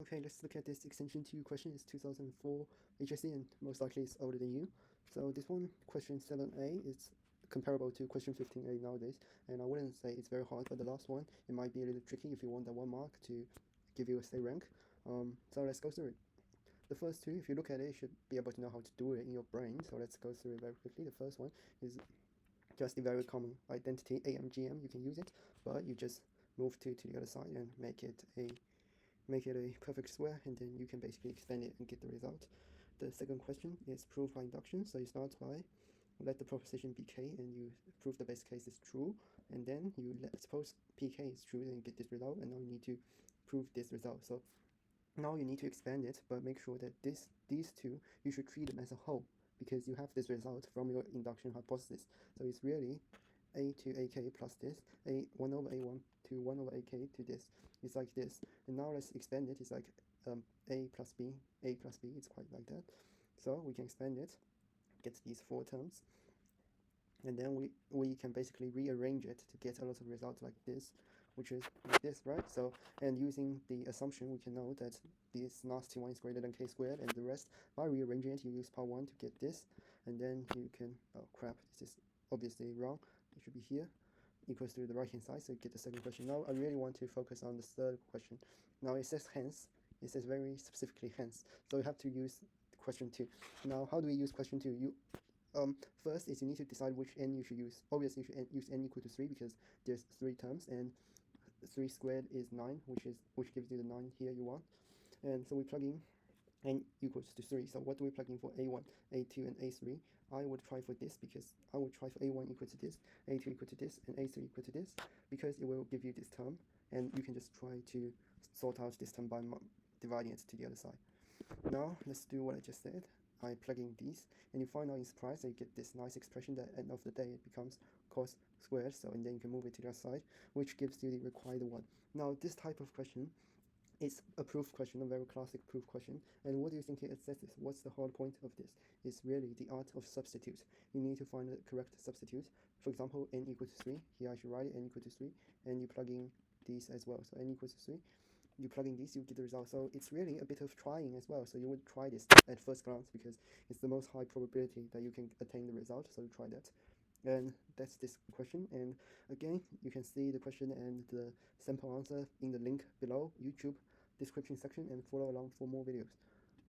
Okay, let's look at this extension 2 question. It's 2004 HSC and most likely it's older than you. So this one, question 7a, is comparable to question 15a nowadays. And I wouldn't say it's very hard, but the last one, it might be a little tricky if you want that 1 mark to give you a stay rank. So let's go through it. The first two, if you look at it, you should be able to know how to do it in your brain. So let's go through it very quickly. The first one is just a very common identity, AMGM. You can use it, but you just move 2 to the other side and make it a perfect square, and then you can basically expand it and get the result. The second question is proof by induction. So you start by let the proposition be k and you prove the best case is true, and then you suppose pk is true, then you get this result, and now you need to prove this result. So now you need to expand it, but make sure that these two, you should treat them as a whole, because you have this result from your induction hypothesis. So it's really a to ak plus this, a 1 over a1 to 1 over ak to this. It's like this. And now let's expand it. It's like a plus b, it's quite like that. So we can expand it, get these 4 terms, and then we can basically rearrange it to get a lot of results like this, which is like this, right? So, and using the assumption, we can know that this nasty one is greater than k squared, and the rest, by rearranging it, you use power 1 to get this, and then you can, oh crap, this is obviously wrong, it should be here, equals to the right hand side, so you get the second question. Now I really want to focus on the third question. Now it says hence, it says very specifically hence, so you have to use question 2. Now how do we use question 2? First is you need to decide which n you should use. Obviously you should use n equal to 3 because there's 3 terms, and 3 squared is 9, which gives you the 9 here you want. And so we plug in n equals to 3. So what do we plug in for a1, a2, and a3? I would try for this, because I would try for a1 equal to this, a2 equal to this, and a3 equal to this, because it will give you this term, and you can just try to sort out this term by dividing it to the other side. Now let's do what I just said. I plug in these, and you find out in surprise that you get this nice expression that at the end of the day it becomes cos squared. So, and then you can move it to the other side, which gives you the required one. Now this type of question is a proof question, a very classic proof question. And what do you think it assesses? What's the whole point of this? It's really the art of substitute. You need to find the correct substitute. For example, n equals to 3. Here I should write it, n equals to 3, and you plug in these as well. So n equals to 3. You plug in this, you get the result. So it's really a bit of trying as well. So you would try this at first glance because it's the most high probability that you can attain the result. So you try that. And that's this question. And again, you can see the question and the sample answer in the link below, YouTube description section, and follow along for more videos.